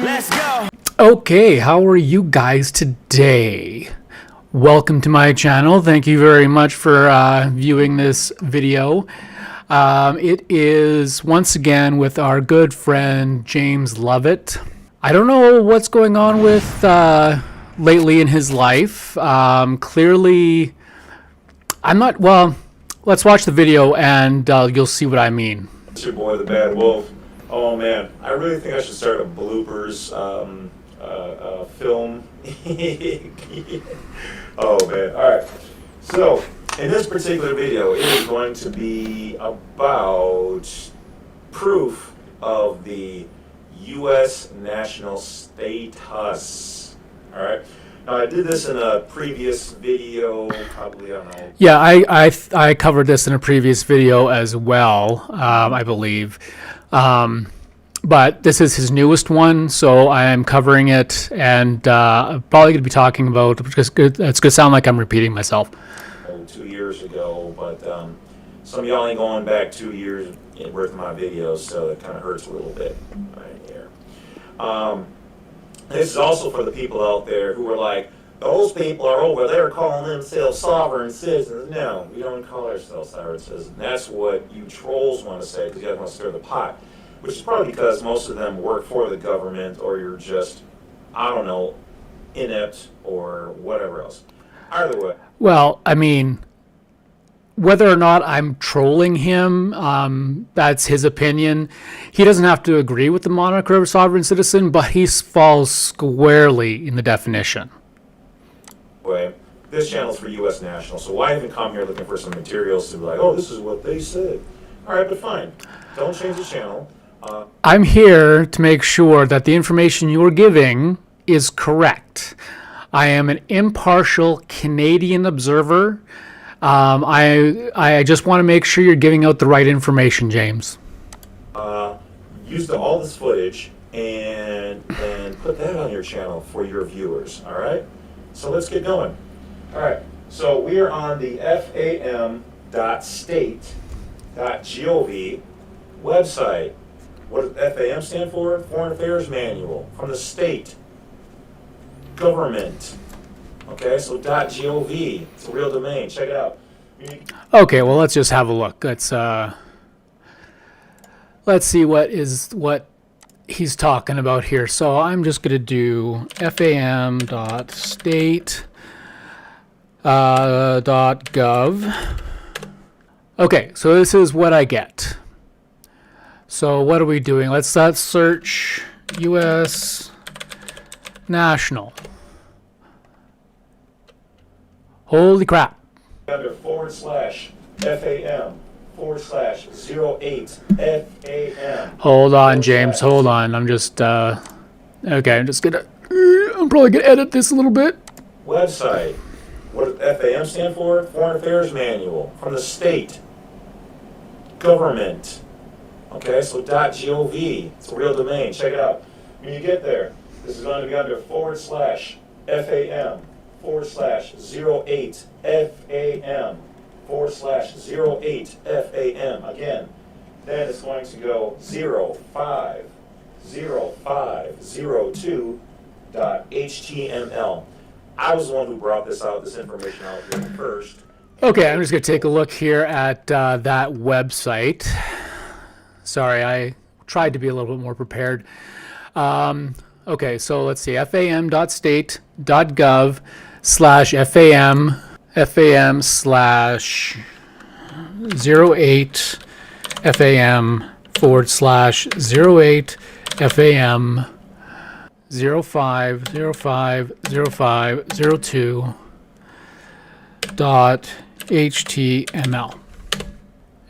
Let's go. Okay, how are you guys today? Welcome to my channel. Thank you very much for viewing this video. It is once again with our good friend James Lovett. I don't know what's going on with lately in his life. Clearly, I'm not, well, let's watch the video and you'll see what I mean. It's your boy, the Bad Wolf. Oh man, I really think I should start a bloopers film. Oh man, alright. So, in this particular video, it is going to be about proof of the U.S. national status. Alright? Now, I did this in a previous video, probably, I don't know. Yeah, I covered this in a previous video as well, I believe. But this is his newest one, so I am covering it, and I'm probably going to be talking about, because it's going to sound like I'm repeating myself. 2 years ago, but some of y'all ain't going back 2 years worth of my videos, so it kind of hurts a little bit right here. This is also for the people out there who are like, those people are over there calling themselves sovereign citizens. No, we don't call ourselves sovereign citizens. That's what you trolls want to say, because you guys want to stir the pot, which is probably because most of them work for the government, or you're just, I don't know, inept or whatever else. Either way. Well, I mean, whether or not I'm trolling him, that's his opinion. He doesn't have to agree with the moniker of sovereign citizen, but he falls squarely in the definition. Way. This channel's for U.S. national, so why even come here looking for some materials to be like, oh, this is what they said. All right, but fine. Don't change the channel. I'm here to make sure that the information you're giving is correct. I am an impartial Canadian observer. I just want to make sure you're giving out the right information, James. Use all this footage and put that on your channel for your viewers, all right? So let's get going. All right, so we are on the fam.state.gov website. What does FAM stand for? Foreign Affairs Manual from the state government. Okay, so .gov, it's a real domain. Check it out. Okay, well, let's just have a look. Let's see what he's talking about here. So I'm just going to do fam.state.gov. Okay, so this is what I get. So what are we doing? Let's search U.S. national. Holy crap. Under /FAM/08FAM. Hold on, James. Hold on. I'm just, okay, I'm probably gonna edit this a little bit. Website. What does FAM stand for? Foreign Affairs Manual from the state government. Okay, so .gov, it's a real domain. Check it out. When you get there, this is going to be under /FAM/08FAM/08FAM. Again, then it's going to go 050502.html. I was the one who brought this information out here first. Okay, I'm just going to take a look here at that website. Sorry, I tried to be a little bit more prepared. Okay, so let's see, fam/08FAM/08FAM/08FAM/050502.html.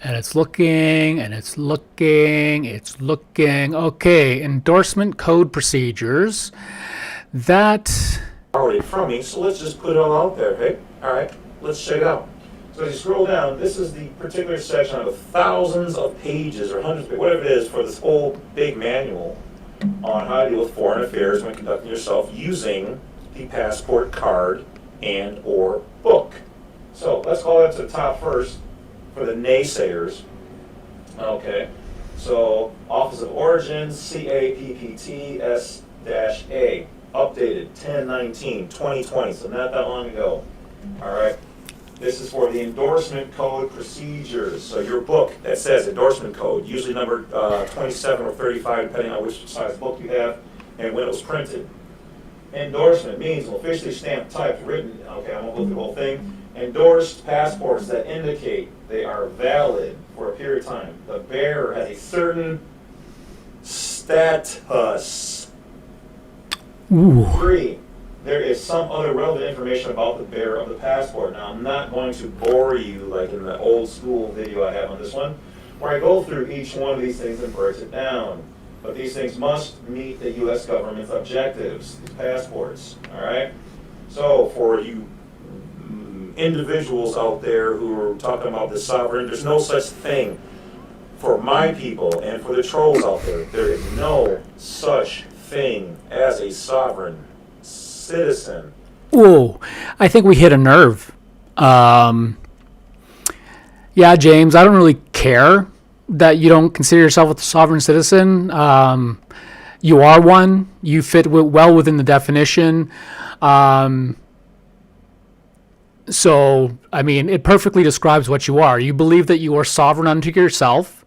And it's looking, and it's looking, it's looking. Okay, endorsement code procedures. That already from me, so let's just put it all out there, hey? All right, let's check it out. So as you scroll down, this is the particular section out of thousands of pages, or hundreds of pages, whatever it is, for this whole big manual on how to deal with foreign affairs when conducting yourself using the passport card and or book. So let's call that to the top first for the naysayers. Okay. So, Office of Origin, CAPPTS-A, updated 10/19/2020, so not that long ago. All right. This is for the endorsement code procedures. So your book that says endorsement code, usually number 27 or 35, depending on which size book you have and when it was printed. Endorsement means an officially stamped, typed, written, okay, I won't go through the whole thing, endorsed passports that indicate they are valid for a period of time. The bearer has a certain status. Ooh. 3, there is some other relevant information about the bearer of the passport. Now, I'm not going to bore you like in the old school video I have on this one, where I go through each one of these things and breaks it down. But these things must meet the U.S. government's objectives, these passports, all right? So for you individuals out there who are talking about the sovereign, there's no such thing. For my people and for the trolls out there, there is no such thing as a sovereign citizen. Whoa, I think we hit a nerve. Yeah, James, I don't really care that you don't consider yourself a sovereign citizen. You are one. You fit well within the definition. So, I mean, it perfectly describes what you are. You believe that you are sovereign unto yourself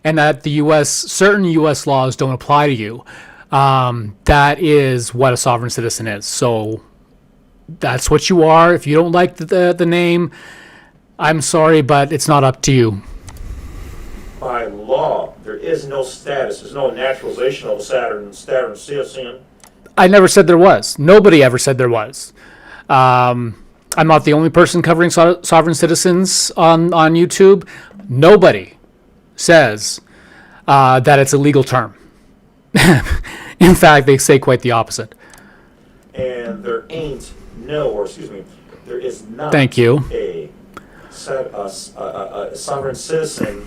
and that the certain U.S. laws don't apply to you. That is what a sovereign citizen is. So that's what you are. If you don't like the name, I'm sorry, but it's not up to you. By law, there is no status. There's no naturalization of a Saturn citizen. I never said there was. Nobody ever said there was. I'm not the only person covering sovereign citizens on YouTube. Nobody says that it's a legal term. In fact, they say quite the opposite. And there ain't there is not Thank you. a sovereign citizen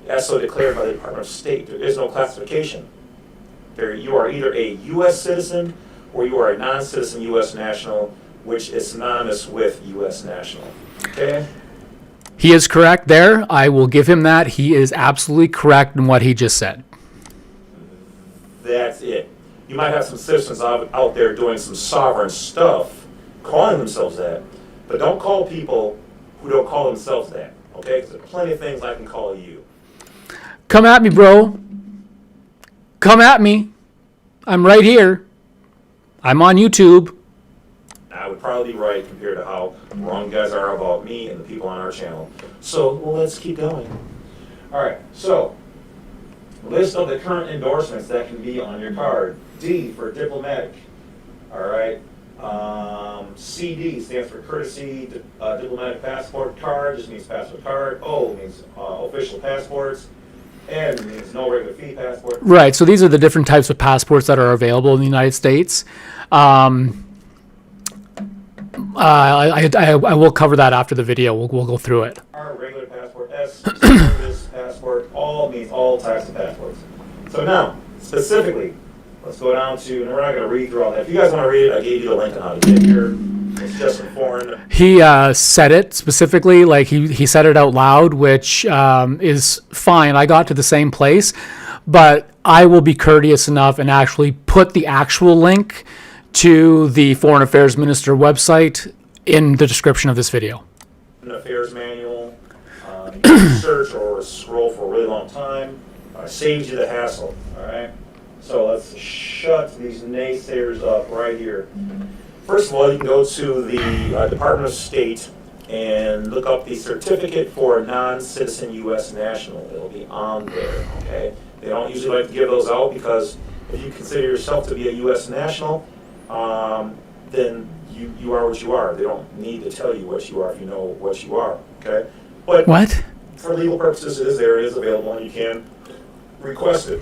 as so declared by the Department of State. There is no classification. You are either a U.S. citizen or you are a non-citizen U.S. national, which is synonymous with U.S. national. Okay? He is correct there. I will give him that. He is absolutely correct in what he just said. That's it. You might have some citizens out there doing some sovereign stuff, calling themselves that, but don't call people who don't call themselves that, okay? Because there's plenty of things I can call you. Come at me, bro. Come at me. I'm right here. I'm on YouTube. I would probably be right compared to how wrong you guys are about me and the people on our channel. So, let's keep going. All right, so list of the current endorsements that can be on your card. D for diplomatic. All right. CD stands for courtesy diplomatic passport card. Just means passport card. O means official passports. N means no regular fee passport. Right. So these are the different types of passports that are available in the United States. I will cover that after the video. We'll go through it. R, regular passport. S, service passport. All means all types of passports. So now, specifically, let's go down to, and we're not going to read through all that. If you guys want to read it, I gave you the link on how to get here. It's just in foreign. He said it specifically, like he said it out loud, which is fine. I got to the same place, but I will be courteous enough and actually put the actual link to the Foreign Affairs Minister website in the description of this video. Affairs manual. You can search or scroll for a really long time. Saves you the hassle. All right. So let's shut these naysayers up right here. First of all, you can go to the Department of State and look up the certificate for a non-citizen U.S. national. It'll be on there. Okay. They don't usually like to give those out because if you consider yourself to be a U.S. national, then you are what you are. They don't need to tell you what you are if you know what you are. Okay. But what? For legal purposes, it is there. It is available, and you can request it.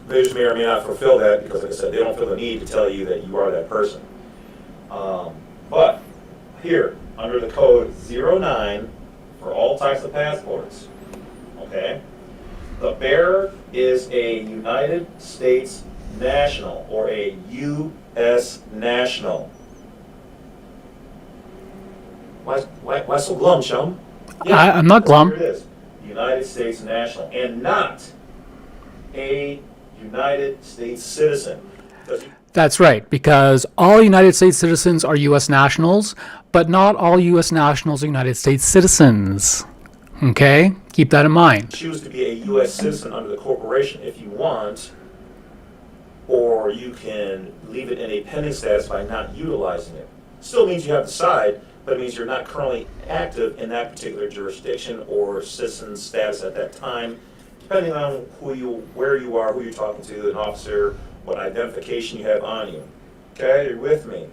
They just may or may not fulfill that because, like I said, they don't feel the need to tell you that you are that person. But here, under the code 09 for all types of passports, okay, the bearer is a United States national or a U.S. national. Why so glum, chum? I'm not glum. Here it is. United States national and not a United States citizen. That's right, because all United States citizens are U.S. nationals, but not all U.S. nationals are United States citizens. Okay? Keep that in mind. Choose to be a U.S. citizen under the corporation if you want, or you can leave it in a pending status by not utilizing it. Still means you have to decide, but it means you're not currently active in that particular jurisdiction or citizen status at that time, depending on where you are, who you're talking to, an officer, what identification you have on you. Okay, you're with me.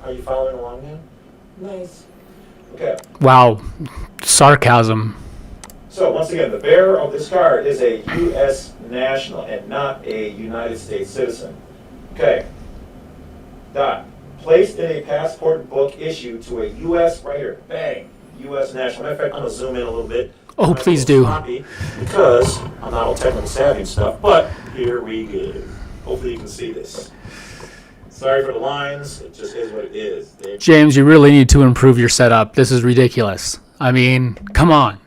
Are you following along now? Nice. Okay. Wow. Sarcasm. So once again, the bearer of this card is a U.S. national and not a United States citizen. Okay. Dot. Placed in a passport book issued to a U.S. right here. Bang. U.S. national. Matter of fact, I'm going to zoom in a little bit. Oh, please do. Because I'm not all technical savvy and stuff, but here we go. Hopefully you can see this. Sorry for the lines. It just is what it is. James, you really need to improve your setup. This is ridiculous. I mean, come on.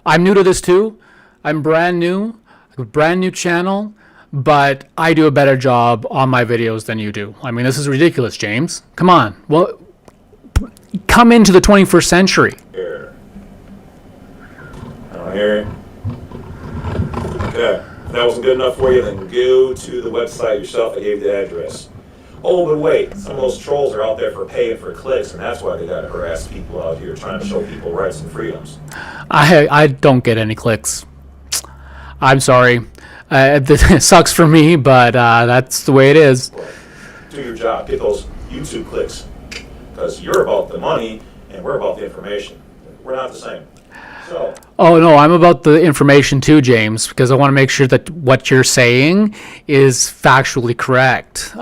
I'm new to this too. I'm brand new. A brand new channel, but I do a better job on my videos than you do. I mean, this is ridiculous, James. Come on. Well, come into the 21st century. Here. I don't hear it. Okay. If that wasn't good enough for you, then go to the website yourself. I gave you the address. Oh, but wait, some of those trolls are out there for paying for clicks, and that's why they got to harass people out here trying to show people rights and freedoms. I don't get any clicks. I'm sorry. It sucks for me, but that's the way it is. Well, do your job. Get those YouTube clicks. Because you're about the money, and we're about the information. We're not the same. So. Oh, no, I'm about the information too, James, because I want to make sure that what you're saying is factually correct.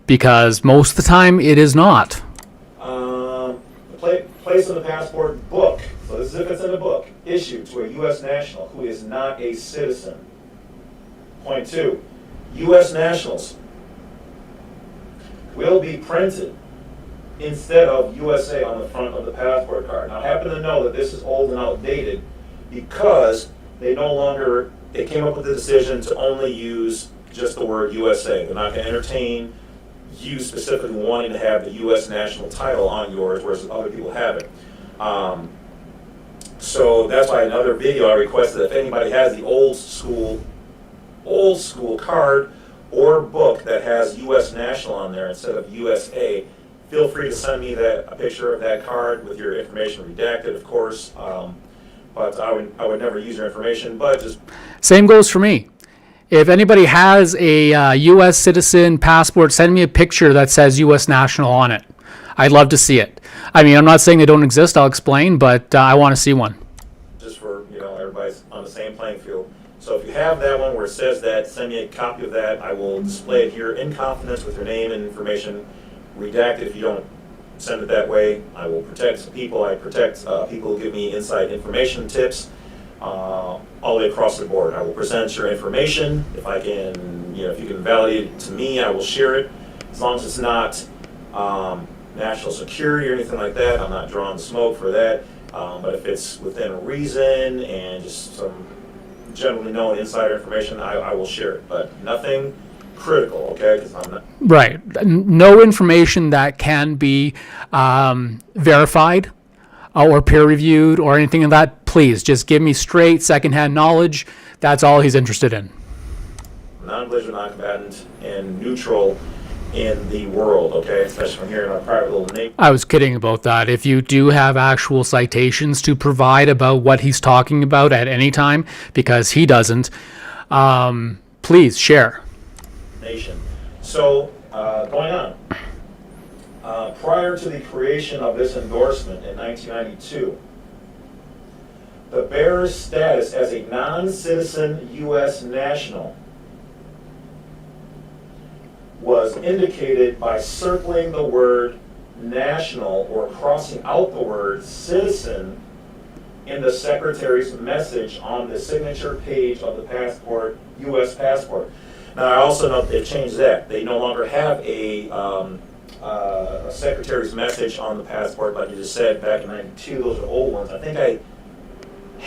Because most of the time it is not. Place in the passport book. So this is if it's in a book. Issued to a U.S. national who is not a citizen. Point 2. U.S. nationals will be printed instead of USA on the front of the passport card. Now, I happen to know that this is old and outdated because they came up with the decision to only use just the word USA. They're not going to entertain you specifically wanting to have the U.S. national title on yours, whereas other people have it. So that's why in another video I requested if anybody has the old school card or book that has U.S. national on there instead of USA, feel free to send me a picture of that card with your information redacted, of course. But I would never use your information. But just same goes for me. If anybody has a U.S. citizen passport, send me a picture that says U.S. national on it. I'd love to see it. I mean, I'm not saying they don't exist. I'll explain, but I want to see one. Just for everybody's on the same playing field. So if you have that one where it says that, send me a copy of that. I will display it here in confidence with your name and information. Redacted if you don't send it that way. I will protect people. I protect people who give me inside information tips all the way across the board. I will present your information. If I can, if you can validate it to me, I will share it. As long as it's not national security or anything like that, I'm not drawing smoke for that. But if it's within reason and just some generally known insider information, I will share it. But nothing critical, okay? 'Cause I'm not. Right. No information that can be verified or peer-reviewed or anything of that. Please, just give me straight secondhand knowledge. That's all he's interested in. Non-belligerent, non-combatant, and neutral in the world, okay? Especially from here in our private little neighborhood. I was kidding about that. If you do have actual citations to provide about what he's talking about at any time, because he doesn't, please share. Nation. So, going on. Prior to the creation of this endorsement in 1992, the bearer's status as a non-citizen U.S. national was indicated by circling the word national or crossing out the word citizen in the secretary's message on the signature page of the passport, U.S. passport. Now, I also know they've changed that. They no longer have a secretary's message on the passport, like you just said, back in '92. Those are old ones. I think I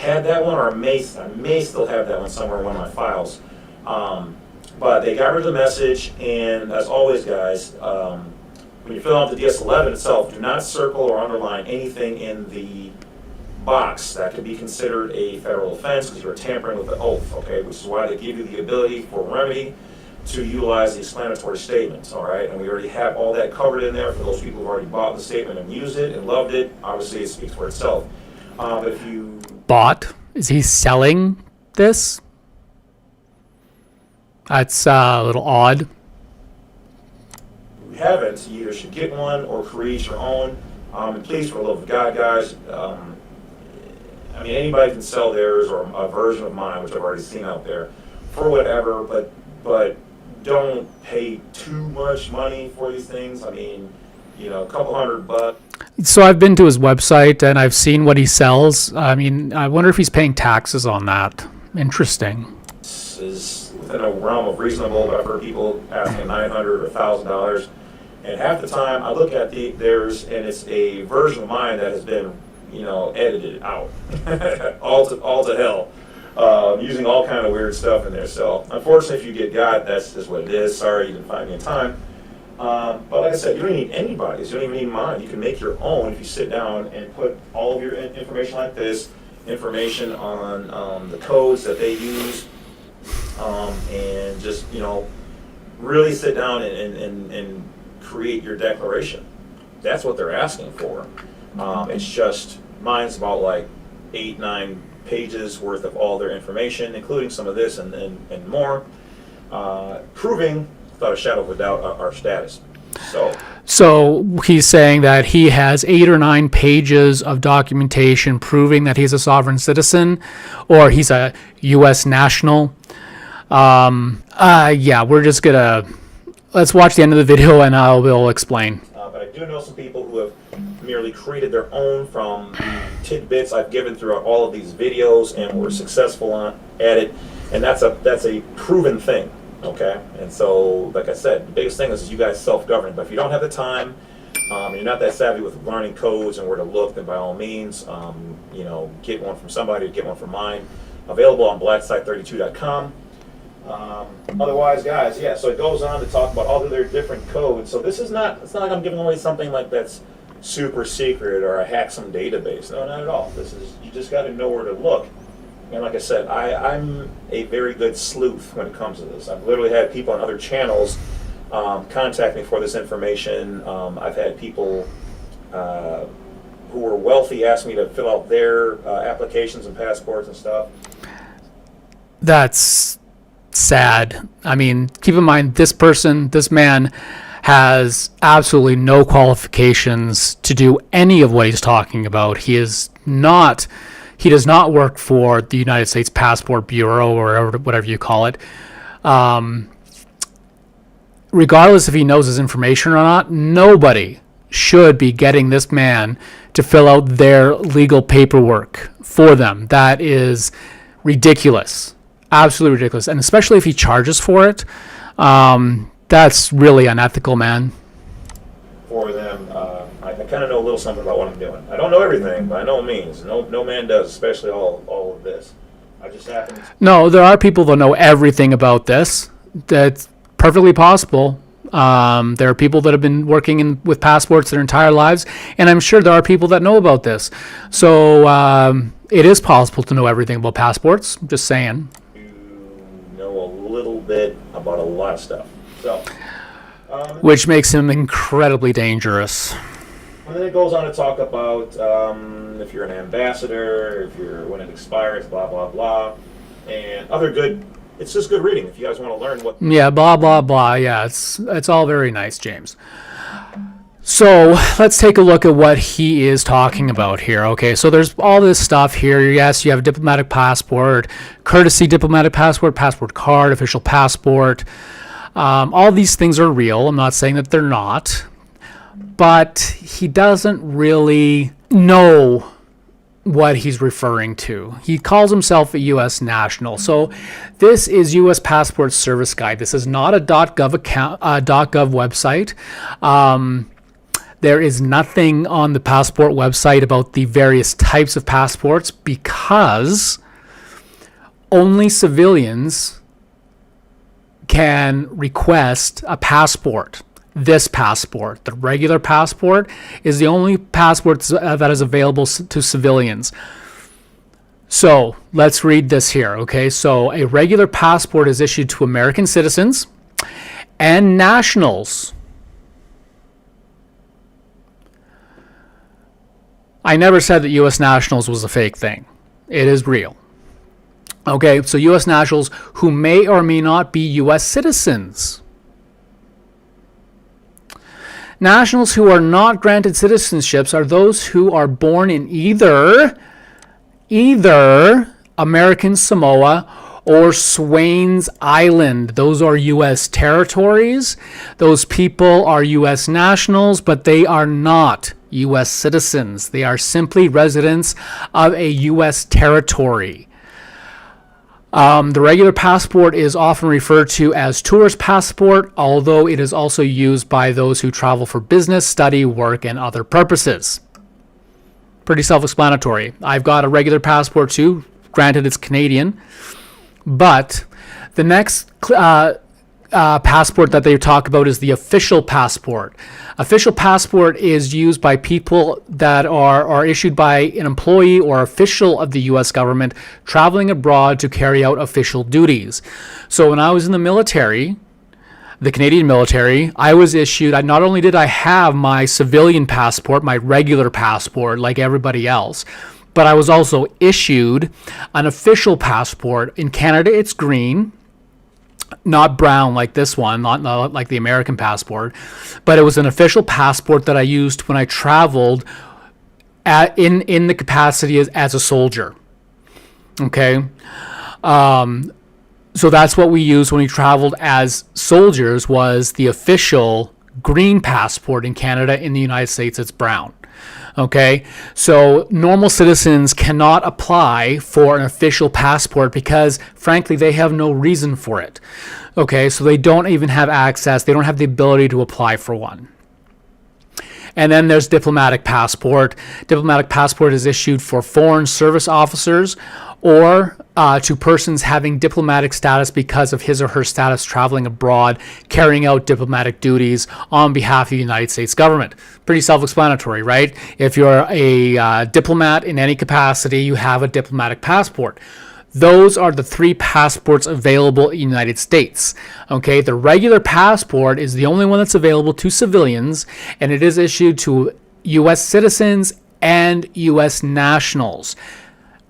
had that one, or I may still have that one somewhere in one of my files. But they got rid of the message, and as always, guys, when you fill out the DS11 itself, do not circle or underline anything in the box that could be considered a federal offense because you're tampering with the oath, okay? Which is why they give you the ability for remedy to utilize the explanatory statements, all right? And we already have all that covered in there for those people who've already bought the statement and used it and loved it. Obviously, it speaks for itself. But if you Bought? Is he selling this? That's a little odd. haven't, you either should get one or create your own. And please, for the love of God, guys, I mean, anybody can sell theirs or a version of mine, which I've already seen out there, for whatever, but don't pay too much money for these things. I mean, you know, a couple $100. So I've been to his website and I've seen what he sells. I mean, I wonder if he's paying taxes on that. Interesting. This is within a realm of reasonable, but I've heard people asking $900 or $1,000. And half the time I look at theirs and it's a version of mine that has been, you know, edited out. all to hell. Using all kind of weird stuff in there. So unfortunately, if you get got, that's just what it is. Sorry you didn't find me in time. But like I said, you don't need anybody's. You don't even need mine. You can make your own if you sit down and put all of your information like this, information on the codes that they use, and just, you know, really sit down and create your declaration. That's what they're asking for. It's just, mine's about like 8-9 pages worth of all their information, including some of this and more, proving without a shadow of a doubt our status. So he's saying that he has 8 or 9 pages of documentation proving that he's a sovereign citizen or he's a U.S. national. Yeah, we're just gonna, let's watch the end of the video and we'll explain. But I do know some people who have merely created their own from the tidbits I've given throughout all of these videos and were successful at it, and that's a proven thing. Okay, and so, like I said, the biggest thing is you guys self-govern. But if you don't have the time, you're not that savvy with learning codes and where to look, then by all means, you know, get one from somebody, get one from mine. Available on blacksite32.com. Otherwise, guys, yeah. So it goes on to talk about all of their different codes. So this is not. It's not like I'm giving away something like that's super secret or I hack some database. No, not at all. This is, you just got to know where to look. And like I said, I'm a very good sleuth when it comes to this. I've literally had people on other channels contact me for this information. I've had people who are wealthy ask me to fill out their applications and passports and stuff. That's sad. I mean, keep in mind, this man has absolutely no qualifications to do any of what he's talking about. He does not work for the United States Passport Bureau or whatever you call it. Regardless if he knows his information or not, nobody should be getting this man to fill out their legal paperwork for them. That is ridiculous. Absolutely ridiculous. And especially if he charges for it, that's really unethical, man. For them, I kind of know a little something about what I'm doing. I don't know everything, but I know means. No man does, especially all of this. I just happen to... No, there are people that know everything about this. That's perfectly possible. There are people that have been working with passports their entire lives, and I'm sure there are people that know about this. So it is possible to know everything about passports. I'm just saying. You know a little bit about a lot of stuff. So, which makes him incredibly dangerous. And then it goes on to talk about if you're an ambassador, when it expires, blah, blah, blah. And other good, it's just good reading if you guys want to learn what... Yeah, blah, blah, blah. Yeah, it's all very nice, James. So let's take a look at what he is talking about here. Okay, so there's all this stuff here. Yes, you have a diplomatic passport, courtesy diplomatic passport, passport card, official passport. All these things are real. I'm not saying that they're not. But he doesn't really know what he's referring to. He calls himself a U.S. national. So this is U.S. Passport Service Guide. This is not a .gov account, .gov website. There is nothing on the passport website about the various types of passports because only civilians can request a passport. This passport, the regular passport, is the only passport that is available to civilians. So let's read this here, okay? So a regular passport is issued to American citizens and nationals. I never said that U.S. nationals was a fake thing. It is real. Okay, so U.S. nationals who may or may not be U.S. citizens. Nationals who are not granted citizenships are those who are born in either American Samoa or Swains Island. Those are U.S. territories. Those people are U.S. nationals, but they are not U.S. citizens. They are simply residents of a U.S. territory. The regular passport is often referred to as tourist passport, although it is also used by those who travel for business, study, work, and other purposes. Pretty self-explanatory. I've got a regular passport too. Granted, it's Canadian. But the next passport that they talk about is the official passport. Official passport is used by people that are issued by an employee or official of the U.S. government traveling abroad to carry out official duties. So when I was in the military, the Canadian military, I was issued, not only did I have my civilian passport, my regular passport like everybody else, but I was also issued an official passport. In Canada, it's green, not brown like this one, not like the American passport, but it was an official passport that I used when I traveled in the capacity as a soldier. Okay. So that's what we used when we traveled as soldiers, was the official green passport. In Canada. In the United States, it's brown. Okay, so normal citizens cannot apply for an official passport because, frankly, they have no reason for it. Okay, so they don't even have access, they don't have the ability to apply for one. And then there's diplomatic passport. Diplomatic passport is issued for foreign service officers or to persons having diplomatic status because of his or her status traveling abroad, carrying out diplomatic duties on behalf of the United States government. Pretty self-explanatory, right? If you're a diplomat in any capacity, you have a diplomatic passport. Those are the three passports available in the United States. Okay, the regular passport is the only one that's available to civilians, and it is issued to U.S. citizens and U.S. nationals.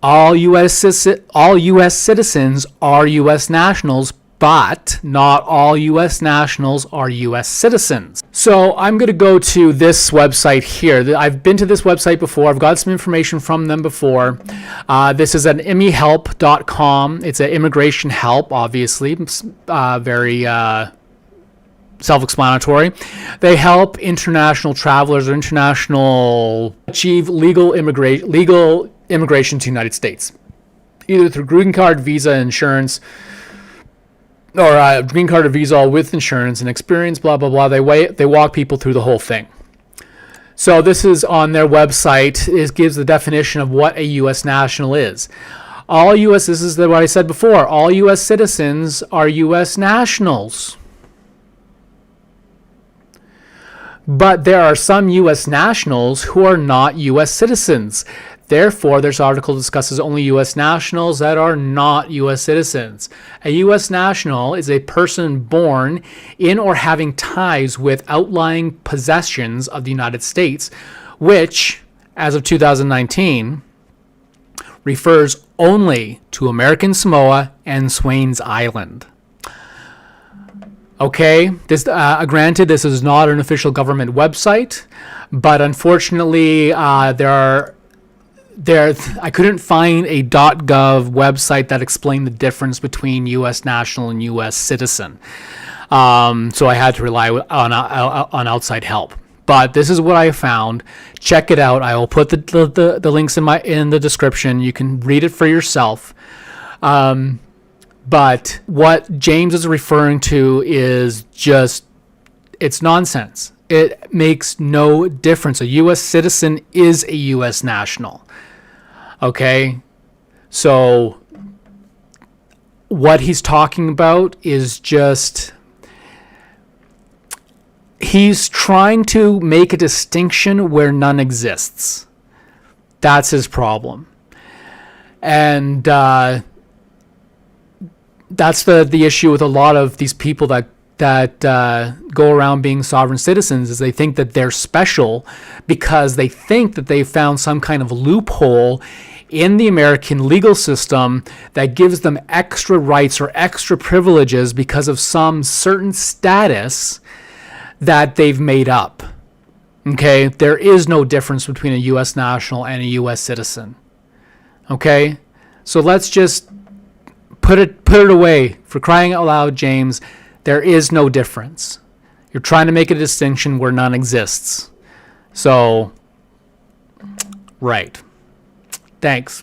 All U.S. citizens are U.S. nationals, but not all U.S. nationals are U.S. citizens. So I'm going to go to this website here. I've been to this website before. I've got some information from them before. This is an immyhelp.com. It's an immigration help, obviously. Very self-explanatory. They help international travelers or international achieve legal immigration to the United States, either through green card, visa, insurance, or green card or visa with insurance and experience, blah, blah, blah. They walk people through the whole thing. So this is on their website. It gives the definition of what a U.S. national is. This is what I said before, all U.S. citizens are U.S. nationals. But there are some U.S. nationals who are not U.S. citizens. Therefore, this article discusses only U.S. nationals that are not U.S. citizens. A U.S. national is a person born in or having ties with outlying possessions of the United States, which, as of 2019, refers only to American Samoa and Swains Island. Okay, granted, this is not an official government website, but unfortunately, I couldn't find a .gov website that explained the difference between U.S. national and U.S. citizen. So I had to rely on outside help. But this is what I found. Check it out. I will put the links in the description. You can read it for yourself. But what James is referring to is just, it's nonsense. It makes no difference. A U.S. citizen is a U.S. national. Okay? So what he's talking about is just, he's trying to make a distinction where none exists. That's his problem. And that's the issue with a lot of these people that go around being sovereign citizens, is they think that they're special because they think that they found some kind of loophole in the American legal system that gives them extra rights or extra privileges because of some certain status that they've made up. Okay? There is no difference between a U.S. national and a U.S. citizen. Okay? So let's just put it away. For crying out loud, James, there is no difference. You're trying to make a distinction where none exists. So, right. Thanks.